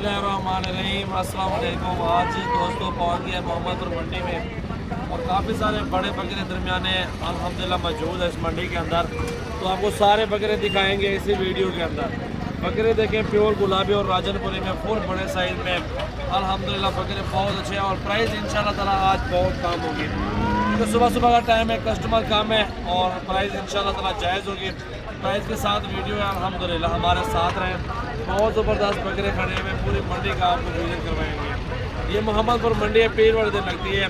बिस्मिल्लाहिर्रहमानिर्रहीम, अस्सलाम वालेकुम। आज दोस्तों पहुँच गया मोहम्मदपुर मंडी में और काफ़ी सारे बड़े बकरे दरमियाने अल्हम्दुलिल्लाह मौजूद है इस मंडी के अंदर। तो आपको सारे बकरे दिखाएंगे इसी वीडियो के अंदर। बकरे देखें प्योर गुलाबी और राजनपुरी में फुल बड़े साइज़ में अल्हम्दुलिल्लाह बकरे बहुत अच्छे हैं और प्राइस इंशाल्लाह ताला आज बहुत कम होगी क्योंकि सुबह सुबह का टाइम है, कस्टमर कम है और प्राइस इंशाल्लाह ताला जायज़ होगी। प्राइस के साथ वीडियो है, अल्हम्दुलिल्लाह हमारे साथ रहें। बहुत ज़बरदस्त बकरे खड़े हुए पूरी मंडी का आपको विजिट करवाएंगे। ये मोहम्मदपुर मंडी है, पीर वाले दिन लगती है।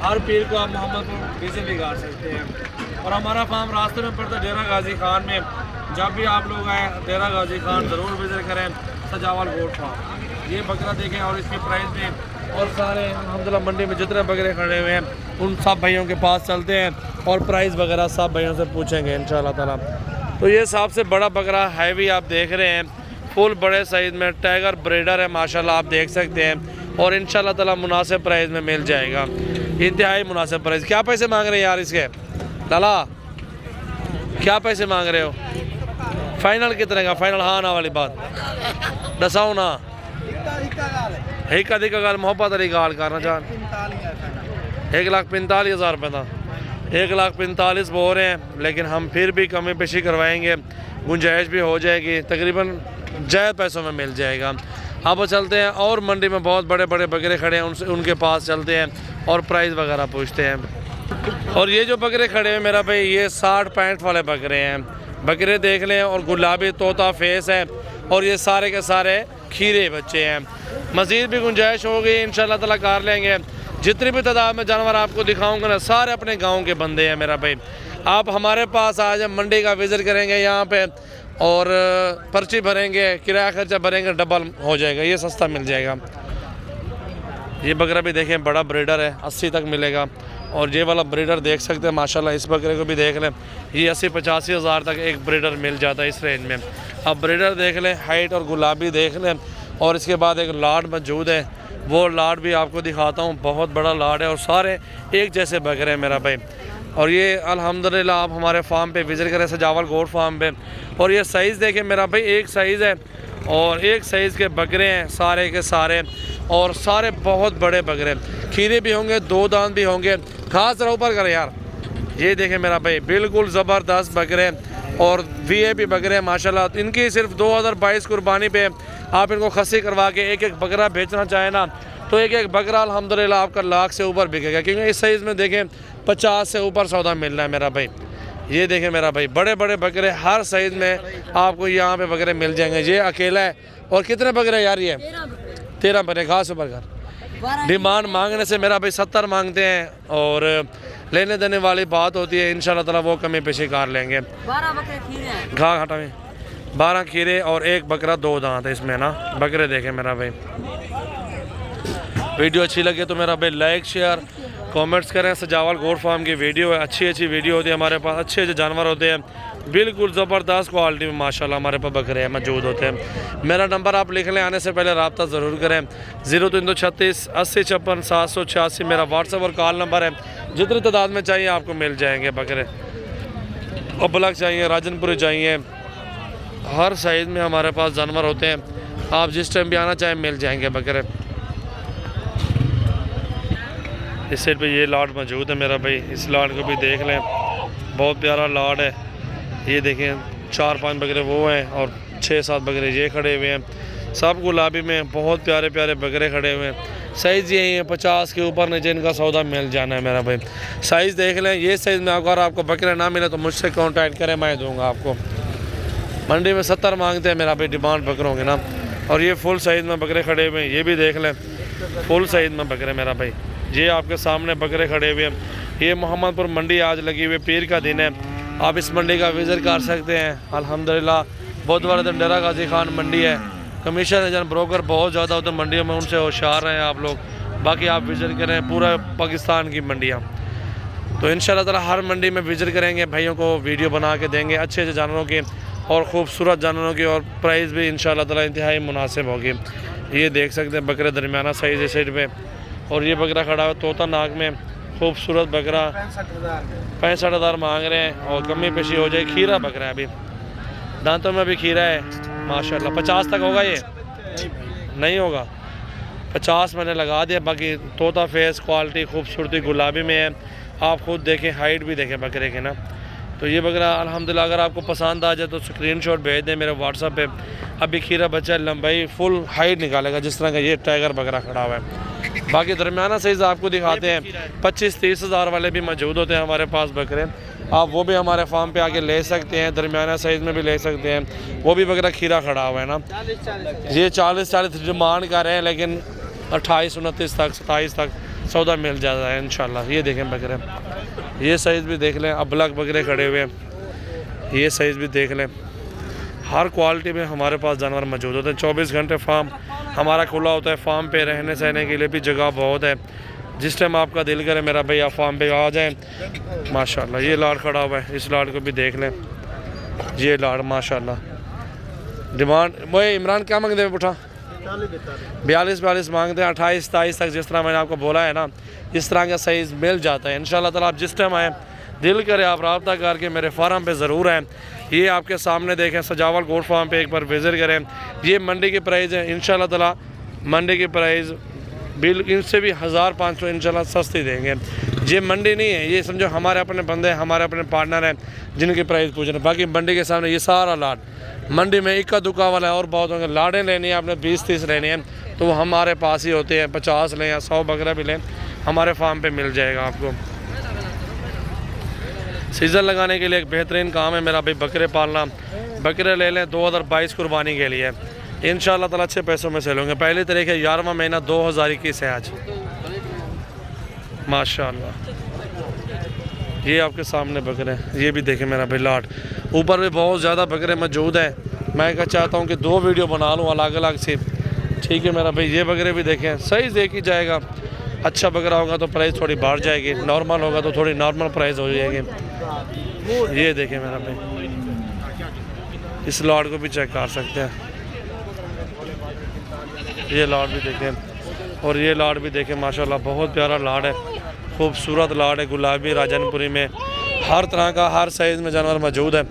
हर पीर को आप मोहम्मदपुर विजिट भी कर सकते हैं। और हमारा फार्म रास्ते में पड़ता है डेरा गाजी खान में। जब भी आप लोग आए डेरा गाजी खान ज़रूर विजिट करें, सजावल गोट फार्म। ये बकरा देखें और इसकी प्राइस में और सारे अल्हम्दुलिल्लाह मंडी में जितने बकरे खड़े हुए हैं उन सब भाइयों के पास चलते हैं और प्राइस वगैरह सब भाइयों से पूछेंगे इंशाल्लाह ताला। तो ये सबसे बड़ा बकरा हैवी आप देख रहे हैं, फुल बड़े साइज़ में टाइगर ब्रीडर है माशाल्लाह, आप देख सकते हैं। और इंशाल्लाह ताला मुनासिब प्राइस में मिल जाएगा, इंतहाई मुनासिब प्राइस। क्या पैसे मांग रहे हैं यार इसके लाला, क्या पैसे मांग रहे हो? फाइनल कितने का? फाइनल हाँ ना वाली बात दसाओ ना, एक अधिक गल मोहब्बत वाली गाल करना चाह 1,45,000 रुपये था। 1,45,000 बोल रहे हैं, लेकिन हम फिर भी कमी पेशी करवाएंगे, गुंजाइश भी हो जाएगी, तकरीबन जायज़ पैसों में मिल जाएगा। अब चलते हैं और मंडी में बहुत बड़े बड़े बकरे खड़े हैं, उनके पास चलते हैं और प्राइस वगैरह पूछते हैं। और ये जो बकरे खड़े हैं मेरा भाई, ये 60-65 वाले बकरे हैं। बकरे देख लें और गुलाबी तोता फेस है और ये सारे के सारे खीरे बच्चे हैं। मज़ीद भी गुंजाइश होगी इंशाल्लाह ताला कर लेंगे। जितनी भी तादाद में जानवर आपको दिखाऊंगा ना, सारे अपने गाँव के बंदे हैं मेरा भाई। आप हमारे पास आज मंडी का विज़िट करेंगे यहाँ पे और पर्ची भरेंगे, किराया खर्चा भरेंगे, डबल हो जाएगा, ये सस्ता मिल जाएगा। ये बकरा भी देखें बड़ा ब्रीडर है, 80 तक मिलेगा। और ये वाला ब्रीडर देख सकते हैं माशाल्लाह, इस बकरे को भी देख लें, ये 80-85 हज़ार तक एक ब्रीडर मिल जाता है इस रेंज में। अब ब्रीडर देख लें, हाइट और गुलाबी देख लें। और इसके बाद एक लाड मौजूद है, वो लाड भी आपको दिखाता हूँ, बहुत बड़ा लाड है और सारे एक जैसे बकरे हैं मेरा भाई। और ये अल्हम्दुलिल्लाह आप हमारे फार्म पे विज़िट करें, सजावल गोट फार्म पे। और ये साइज़ देखें मेरा भाई, एक साइज़ है और एक साइज़ के बकरे हैं सारे के सारे, और सारे बहुत बड़े बकरे। खीरे भी होंगे, 2 दांत भी होंगे। खास जरा ऊपर करें यार, ये देखें मेरा भाई, बिल्कुल ज़बरदस्त बकरे और VIP बकरे माशाल्लाह। इनकी सिर्फ 2022 कुर्बानी पे आप इनको खस्सी करवा के एक बकरा बेचना चाहें ना, तो एक बकरा अल्हम्दुलिल्लाह आपका लाख से ऊपर बिकेगा, क्योंकि इस साइज़ में देखें 50 से ऊपर सौदा मिल रहा है मेरा भाई। ये देखें मेरा भाई, बड़े बड़े बकरे हर साइज़ में आपको यहाँ पे बकरे मिल जाएंगे। ये अकेला है। और कितने बकरे यार? ये 13 बकरे। घास ऊपर कर। डिमांड मांगने से मेरा भाई 70 मांगते हैं और लेने देने वाली बात होती है, इंशाल्लाह ताला वो कमी पेशी कर लेंगे। 12 बकरे खीरे, घा हटा में 12 खीरे और एक बकरा 2 दांत है इसमें ना। बकरे देखें मेरा भाई। वीडियो अच्छी लगे तो मेरा भाई लाइक शेयर कमेंट्स करें। सजावल गोट फार्म की वीडियो है, अच्छी वीडियो होती है हमारे पास, अच्छे जानवर होते हैं, बिल्कुल ज़बरदस्त क्वालिटी में माशाल्लाह हमारे पास बकरे मौजूद होते हैं। मेरा नंबर आप लिख लें, आने से पहले रब्ता ज़रूर करें। 0336 80 56 786 मेरा व्हाट्सएप और कॉल नंबर है। जितनी तादाद में चाहिए आपको मिल जाएंगे बकरे। अबलग चाहिए, राजनपुरी चाहिए, हर साइज़ में हमारे पास जानवर होते हैं। आप जिस टाइम भी आना चाहें मिल जाएंगे बकरे। इस साइड पे ये लाड मौजूद है मेरा भाई, इस लाड को भी देख लें, बहुत प्यारा लाड है। ये देखें 4-5 बकरे वो हैं और 6-7 बकरे ये खड़े हुए हैं। सब गुलाबी में बहुत प्यारे प्यारे बकरे खड़े हुए हैं। साइज़ यही है, 50 के ऊपर नीचे इनका सौदा मिल जाना है मेरा भाई। साइज़ देख लें, ये साइज़ में अगर आपको बकरे ना मिले तो मुझसे कॉन्टैक्ट करें, मैं दूँगा आपको। मंडी में 70 मांगते हैं मेरा भाई डिमांड बकरों के ना। और ये फुल साइज़ में बकरे खड़े हुए हैं, ये भी देख लें, फुल साइज़ में बकरे मेरा भाई। ये आपके सामने बकरे खड़े हुए हैं। ये मोहम्मदपुर मंडी आज लगी हुई, पीर का दिन है, आप इस मंडी का विज़िट कर सकते हैं। अल्हम्दुलिल्लाह बुधवार दिन डेरा गाजी खान मंडी है। कमीशन एजेंट ब्रोकर बहुत ज़्यादा होते हैं मंडियों में, उनसे होशियार हैं आप लोग। बाकी आप विज़िट करें पूरा पाकिस्तान की मंडियाँ। तो इंशाल्लाह ताला हर मंडी में विज़िट करेंगे, भाइयों को वीडियो बना के देंगे अच्छे जानवरों की और ख़ूबसूरत जानवरों की, और प्राइस भी इंशाल्लाह ताला इंतहाई मुनासिब होगी। ये देख सकते हैं बकरे दरमियाना साइज़ है साइड पे। और ये बकरा खड़ा है तोता नाक में, खूबसूरत बकरा 65,000 मांग रहे हैं और कमी पेशी हो जाए। खीरा बकरा है, अभी दांतों में भी खीरा है माशाल्लाह। 50 तक होगा ये? नहीं होगा। 50 मैंने लगा दिया। बाकी तोता फेस क्वालिटी खूबसूरती गुलाबी में है। आप खुद देखें, हाइट भी देखें बकरे के ना। तो ये बकरा अल्हम्दुलिल्लाह अगर आपको पसंद आ जाए तो स्क्रीनशॉट भेज दें मेरे व्हाट्सएप पे। अभी खीरा बच्चा लंबाई फुल हाइट निकालेगा जिस तरह का ये टाइगर बकरा खड़ा हुआ है। बाकी दरमियाना साइज़ आपको दिखाते हैं, 25-30 हज़ार वाले भी मौजूद होते हैं हमारे पास बकरे। आप वो भी हमारे फार्म पे आके ले सकते हैं, दरमियाना साइज़ में भी ले सकते हैं। वो भी बकरा खीरा खड़ा हुआ है ना। ये 40 डिमांड कर रहे हैं, लेकिन 28-29 तक 27 तक सौदा मिल जाता है इंशाल्लाह। ये देखें बकरे, ये साइज़ भी देख लें। अबलग बकरे खड़े हुए हैं, ये साइज़ भी देख लें। हर क्वालिटी में हमारे पास जानवर मौजूद होते हैं। 24 घंटे फार्म हमारा खुला होता है। फार्म पे रहने सहने के लिए भी जगह बहुत है। जिस टाइम आपका दिल करे मेरा भाई आप फार्म पे आ जाएं। माशाल्लाह ये लाड़ खड़ा हुआ है, इस लाड़ को भी देख लें। ये लाड़ माशाल्लाह। डिमांड वो इमरान क्या मांगते हैं पुठा? 42 मांगते हैं। 28-27 तक जिस तरह मैंने आपको बोला है ना, इस तरह का साइज़ मिल जाता है इंशाल्लाह ताला। आप जिस टाइम आएँ दिल करे आप रब्ता करके मेरे फार्म पे ज़रूर आएँ। ये आपके सामने देखें, सजावल गोट फार्म पे एक बार विज़िट करें। ये मंडी की प्राइस है इंशाल्लाह ताला। मंडी की प्राइस बिल इनसे भी 1500 इंशाल्लाह सस्ती देंगे। ये मंडी नहीं है, ये समझो हमारे अपने बंदे हैं, हमारे अपने पार्टनर हैं जिनकी प्राइस पूछ रहे हैं। बाकी मंडी के सामने ये सारा लाट मंडी में इक्का दुक्का वाला है और बहुत होंगे। लाड़ें लेनी है आपने 20-30 लेने हैं तो वो हमारे पास ही होते हैं। 50 लें या 100 बकरा भी लें हमारे फार्म पे मिल जाएगा आपको। सीज़न लगाने के लिए एक बेहतरीन काम है मेरा भाई बकरे पालना। बकरे ले लें 2022 कुर्बानी के लिए इंशाल्लाह ताला अच्छे पैसों में सेल होंगे। पहली तारीख है 11वां महीना 2021 है आज माशाल्लाह। ये आपके सामने बकरे हैं, ये भी देखें मेरा भाई लाट। ऊपर भी बहुत ज़्यादा बकरे मौजूद हैं। मैं क्या चाहता हूँ कि 2 वीडियो बना लूँ अलग अलग से, ठीक है मेरा भाई। ये बकरे भी देखें, सही देख ही जाएगा। अच्छा बकरा होगा तो प्राइस थोड़ी बढ़ जाएगी, नॉर्मल होगा तो थोड़ी नॉर्मल प्राइस हो जाएगी। ये देखें मेरा भाई, इस लाट को भी चेक कर सकते हैं। ये लाट भी देखें और ये लाट भी देखें माशाल्लाह बहुत प्यारा लाट है, खूबसूरत लाट है। गुलाबी राजनपुरी में हर तरह का हर साइज़ में जानवर मौजूद है।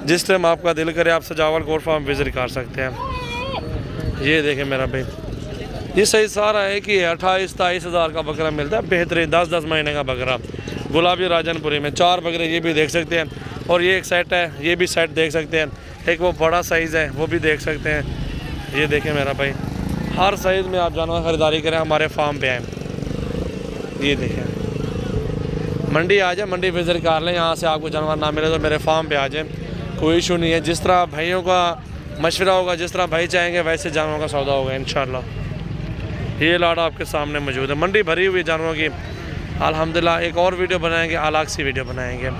जिस टाइम आपका दिल करे आप सजावल गोट फार्म विज़िट कर सकते हैं। ये देखें मेरा भाई, ये सही सारा है कि 28-27 हज़ार का बकरा मिलता है बेहतरीन 10-10 महीने का बकरा गुलाबी राजनपुरी में। 4 बकरे ये भी देख सकते हैं और ये एक सेट है, ये भी सेट देख सकते हैं। एक वो बड़ा साइज़ है वो भी देख सकते हैं। ये देखें मेरा भाई, हर साइज़ में आप जानवर ख़रीदारी करें हमारे फार्म पे आएँ। ये देखें मंडी आ जाए, मंडी विज़िट कर लें। यहाँ से आपको जानवर ना मिले तो मेरे फार्म पे आ जाए, कोई इशू नहीं है। जिस तरह भाइयों का मशवरा होगा, जिस तरह भाई चाहेंगे वैसे जानवरों का सौदा होगा इंशाल्लाह। ये लाड़ आपके सामने मौजूद है। मंडी भरी हुई जानवरों की अल्हम्दुलिल्लाह। एक और वीडियो बनाएंगे, अलग सी वीडियो बनाएंगे।